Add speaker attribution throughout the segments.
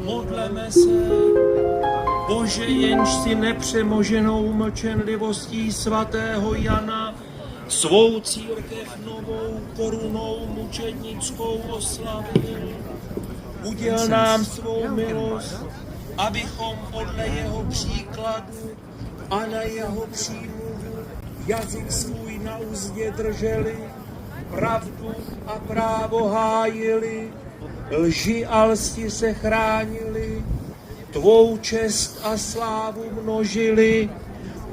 Speaker 1: Modleme se, Bože, jenž si nepřemoženou mlčenlivostí svatého Jana svou církev novou korunou mučednickou oslavil. Uděl nám svou milost, abychom podle jeho příkladu a na jeho přímluvu jazyk svůj na uzdě drželi, pravdu a právo hájili, lži a lsti se chránili, tvou čest a slávu množili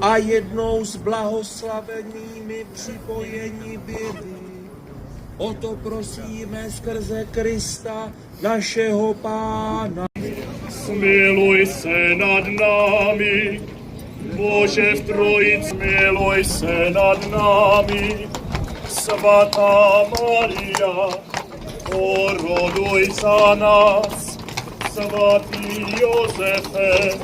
Speaker 1: a jednou s blahoslavenými připojeni byli. O to prosíme skrze Krista, našeho Pána.
Speaker 2: Smiluj se nad námi, Bože v Trojici, smiluj se nad námi, svatá Maria, oroduj za nás, svatý Josefe,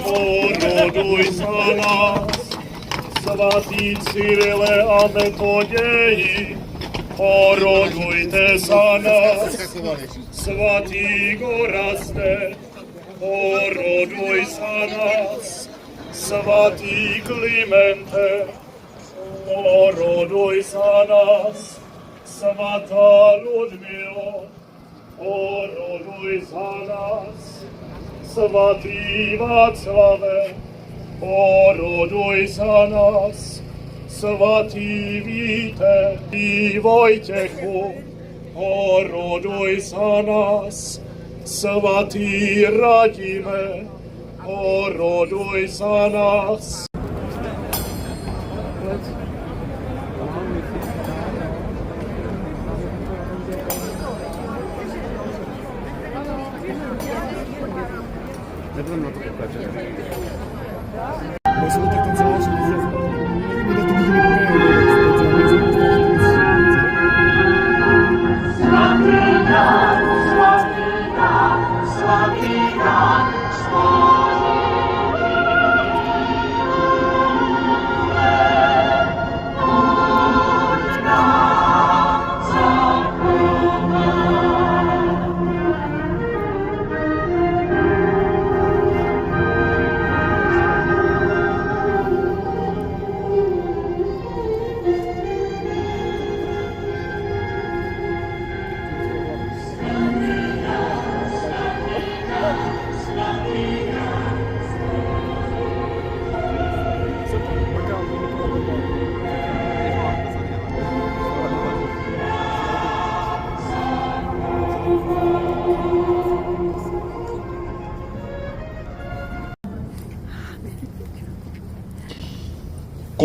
Speaker 2: oroduj za nás, svatý Cyrile a Metoději, orodujte za nás, svatý Gorazde, oroduj za nás, svatý Klimente, oroduj za nás, svatá Ludmilo, oroduj za nás, svatý Václave, oroduj za nás, svatý Víte i Vojtěchu, oroduj za nás, svatý Radime, oroduj za nás.
Speaker 3: Nebudem na to koukat, že? Musím to tak ten celá že my to budeme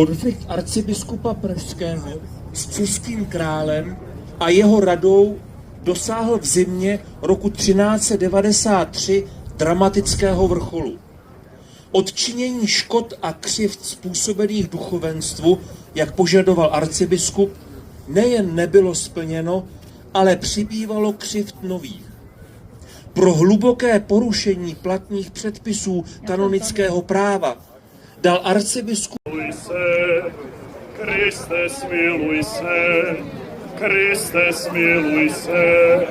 Speaker 1: Konflikt arcibiskupa pražského s českým králem a jeho radou dosáhl v zimě roku 1393 dramatického vrcholu. Odčinění škod a křivd způsobených duchovenstvu, jak požadoval arcibiskup, nejen nebylo splněno, ale přibývalo křivd nových. Pro hluboké porušení platných předpisů kanonického práva dal arcibiskup
Speaker 2: Kriste, smiluj se, Kriste, smiluj se,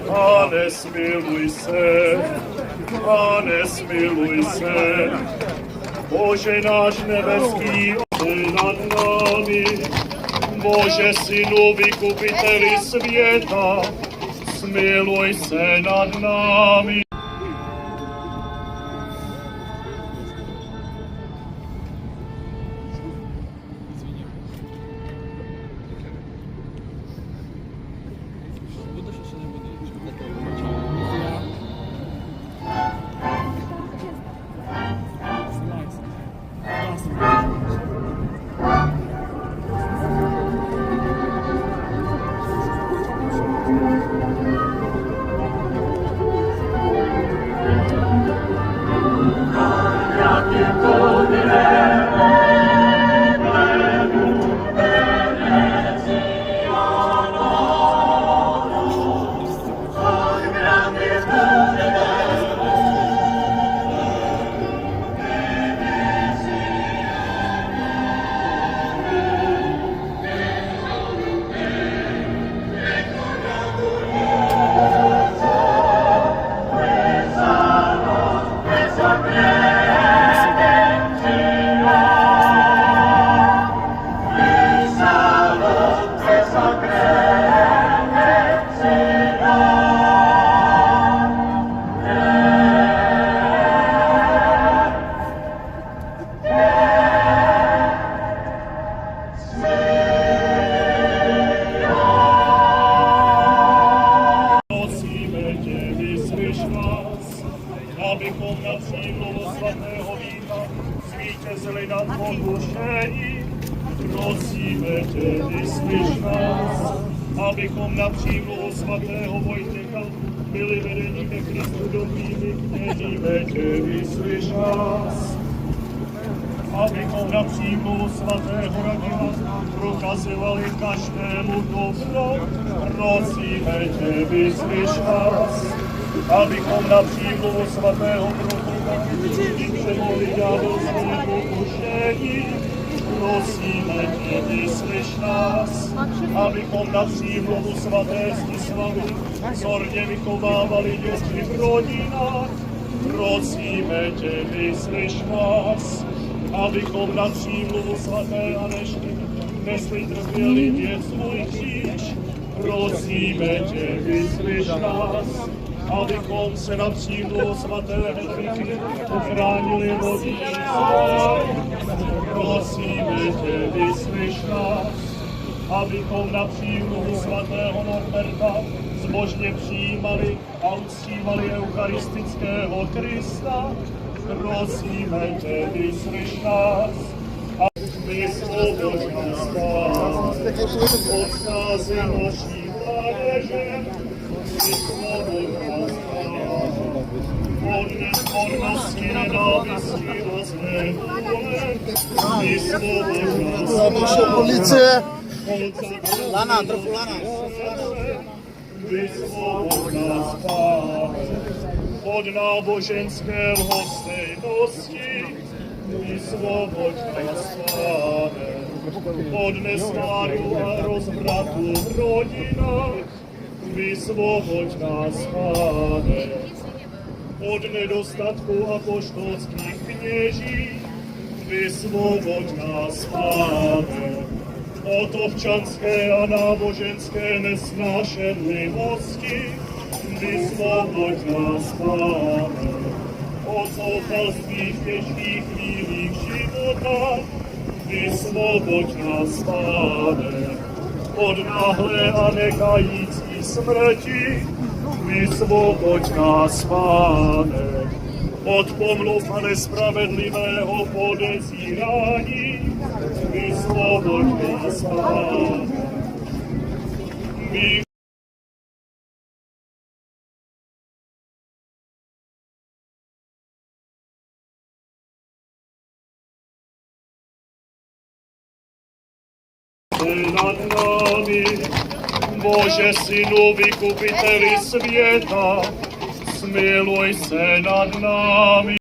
Speaker 2: Pane, smiluj se, Pane, smiluj se, Bože náš nebeský, nad námi, Bože Synu, vykupiteli světa, smiluj se nad námi. celé na pokušení, prosíme tě, vyslyš nás, abychom na přímluvu svatého Vojtěcha byli vedeni ke Kristu dobrými, kněžíme tě, vyslyš nás. Abychom na přímluvu svatého Radima prokazovali každému dobro, prosíme tě, vyslyš nás. Abychom na přímluvu svatého Prokopa vypřemohli ďábelské pokušení, prosíme tě, vyslyš nás. Abychom na přímluvu svaté Stislavy vzorně vychovávali děti v rodinách, prosíme tě, vyslyš nás. Abychom na přímluvu svaté Anešky nesli trpělivě svůj kříž, prosíme tě, vyslyš nás. Abychom se na přímluvu svaté Hedviky ochránili vodní prosíme tě, vyslyš nás. Abychom na přímluvu svatého Norberta zbožně přijímali a uctívali eucharistického Krista, prosíme tě, vyslyš nás. A vysvoboď nás, Pán, od snázy naší mládeže, vysvoboď nás, Pán, od nespornosti, nenávisti a zlé vůle, vysvoboď nás, Pán,
Speaker 4: Lana, trochu lana.
Speaker 2: vysvoboď nás, Pane, od náboženské lhostejnosti, vysvoboď nás, Pane, od nesmáru a rozvratu v rodinách, vysvoboď nás, Pane, od nedostatku apoštolských kněží, vysvoboď nás, Pane, od občanské a náboženské nesnášenlivosti, vysvoboď nás, Pane, od zoufalství v těžkých chvílích života, vysvoboď nás, Pane, od náhlé a nekající smrti, vysvoboď nás, Pane, od pomluv a nespravedlivého podezírání, vysvoboď nás, Pane. Nad námi, Bože Synu, vykupiteli světa, smiluj se nad námi.